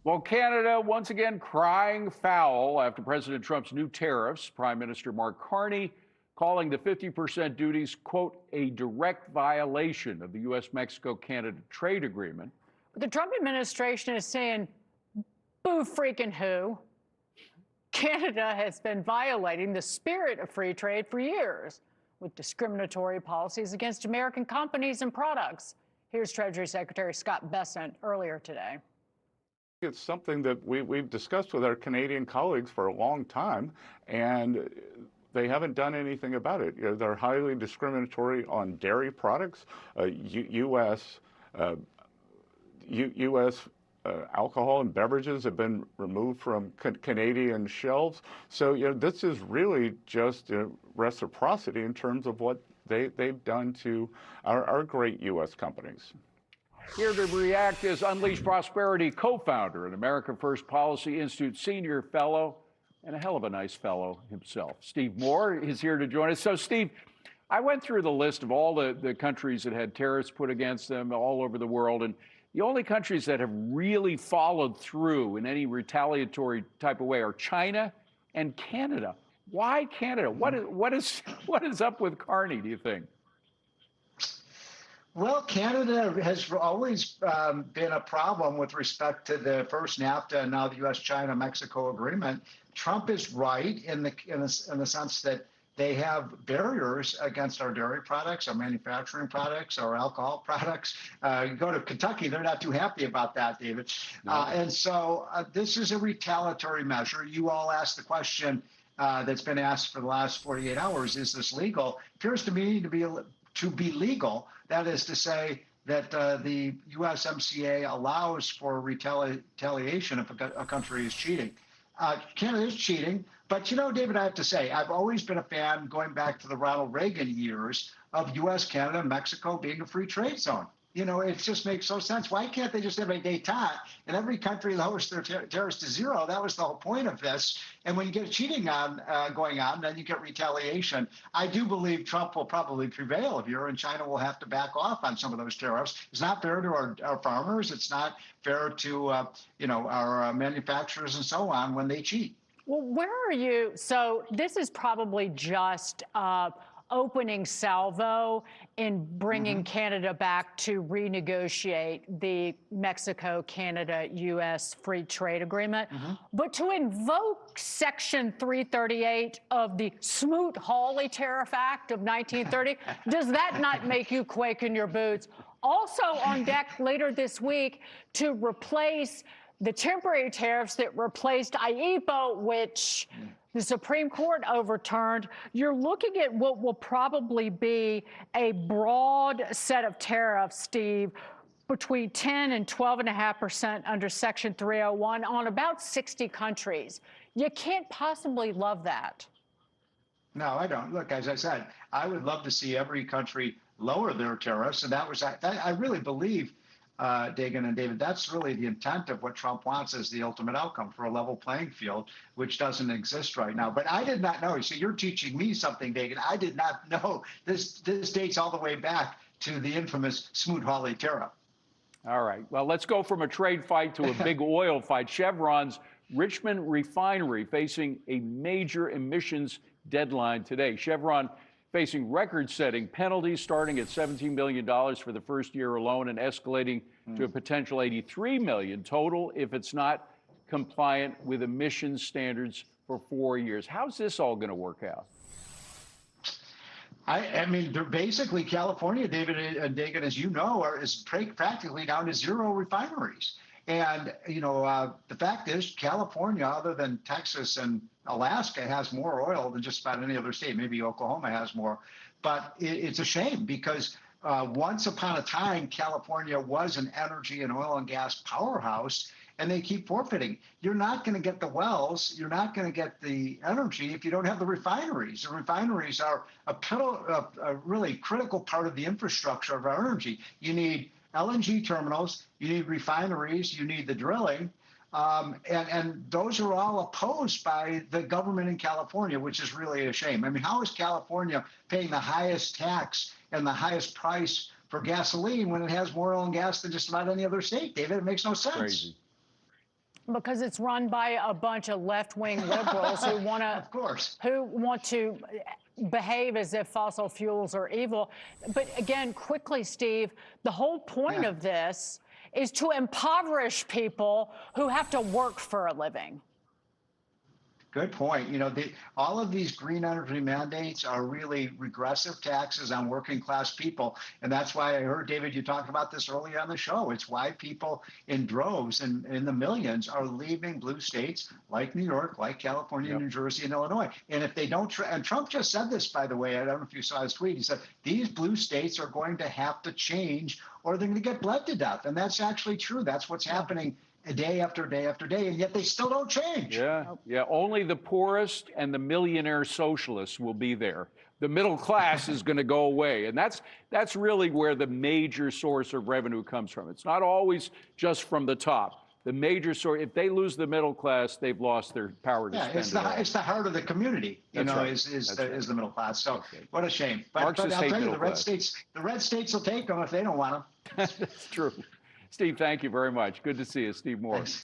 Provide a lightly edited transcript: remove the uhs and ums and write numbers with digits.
Well, Canada once again crying foul after President Trump's new tariffs. Prime Minister Mark Carney calling the 50% duties, quote, a direct violation of the U.S. Mexico-Canada trade agreement. But the Trump administration is saying, boo freaking who? Canada has been violating the spirit of free trade for years with discriminatory policies against American companies and products. Here's Treasury Secretary Scott Bessent earlier today. It's something that we've discussed with our Canadian colleagues for a long time, and they haven't done anything about it. They're highly discriminatory on dairy products. U.S. Alcohol and beverages have been removed from Canadian shelves. So this is really just reciprocity in terms of what they've done to our great U.S. companies. Here to react is Unleash Prosperity co-founder and America First Policy Institute senior fellow, and a hell of a nice fellow himself. Steve Moore is here to join us. So, Steve, I went through the list of all the countries that had tariffs put against them all over the world, and the only countries that have really followed through in any retaliatory type of way are China and Canada. Why Canada? What is up with Carney, do you think? Well, Canada has always been a problem with respect to the first NAFTA and now the U.S.-China-Mexico agreement. Trump is right in the sense that they have barriers against our dairy products, our manufacturing products, our alcohol products. You go to Kentucky, they're not too happy about that, David. No. And so this is a retaliatory measure. You all asked the question that's been asked for the last 48 hours, is this legal? Appears to me to be legal. That is to say that the USMCA allows for retaliation if a country is cheating. Canada is cheating, but David, I have to say, I've always been a fan, going back to the Ronald Reagan years, of U.S., Canada, and Mexico being a free trade zone. It just makes no sense. Why can't they just have a détente and every country lowers their tariffs to zero? That was the whole point of this. And when you get cheating going on, then you get retaliation. I do believe Trump will probably prevail here, and China will have to back off on some of those tariffs. It's not fair to our farmers. It's not fair to our manufacturers and so on when they cheat. Well, where are you? So this is probably just opening salvo in bringing Canada back to renegotiate the Mexico-Canada-U.S. free trade agreement. But to invoke Section 338 of the Smoot-Hawley Tariff Act of 1930, does that not make you quake in your boots? Also on deck later this week to replace the temporary tariffs that replaced IEEPA, which the Supreme Court overturned. You're looking at what will probably be a broad set of tariffs, Steve, between 10 and 12.5% under Section 301 on about 60 countries. You can't possibly love that. No, I don't. Look, as I said, I would love to see every country lower their tariffs, and I really believe, Dagan and David, that's really the intent of what Trump wants as the ultimate outcome, for a level playing field, which doesn't exist right now. But I did not know. So you're teaching me something, Dagan. I did not know this dates all the way back to the infamous Smoot-Hawley tariff. All right. Well, let's go from a trade fight to a big oil fight. Chevron's Richmond refinery facing a major emissions deadline today. Chevron facing record-setting penalties starting at $17 million for the first year alone and escalating to a potential $83 million total if it's not compliant with emissions standards for 4 years. How's this all going to work out? I mean, they're basically California, David and Dagan, as you know, is practically down to zero refineries. And, the fact is, California, other than Texas and Alaska, has more oil than just about any other state. Maybe Oklahoma has more. But it's a shame because once upon a time, California was an energy and oil and gas powerhouse, and they keep forfeiting. You're not going to get the wells. You're not going to get the energy if you don't have the refineries. The refineries are a really critical part of the infrastructure of our energy. You need LNG terminals, you need refineries, you need the drilling, and those are all opposed by the government in California, which is really a shame. I mean, how is California paying the highest tax and the highest price for gasoline when it has more oil and gas than just about any other state, David? It makes no sense. Crazy. Because it's run by a bunch of left-wing liberals who want to, Of course. who want to behave as if fossil fuels are evil. But again, quickly, Steve, the whole point of this is to impoverish people who have to work for a living. Good point. You know, all of these green energy mandates are really regressive taxes on working class people. And that's why I heard, David, you talked about this earlier on the show. It's why people in droves and in the millions are leaving blue states like New York, like California, New Jersey, and Illinois. And if they don't, and Trump just said this, by the way, I don't know if you saw his tweet. He said, these blue states are going to have to change or they're going to get bled to death. And that's actually true. That's what's happening day after day after day, and yet they still don't change. Yeah. Only the poorest and the millionaire socialists will be there. The middle class is going to go away, and that's really where the major source of revenue comes from. It's not always just from the top. The major source, if they lose the middle class, they've lost their power to spend. It's the heart of the community. Is the middle class. So what a shame. But I'll tell you, the red states will take them if they don't want them. That's true. Steve, thank you very much. Good to see you, Steve Moore. Thanks.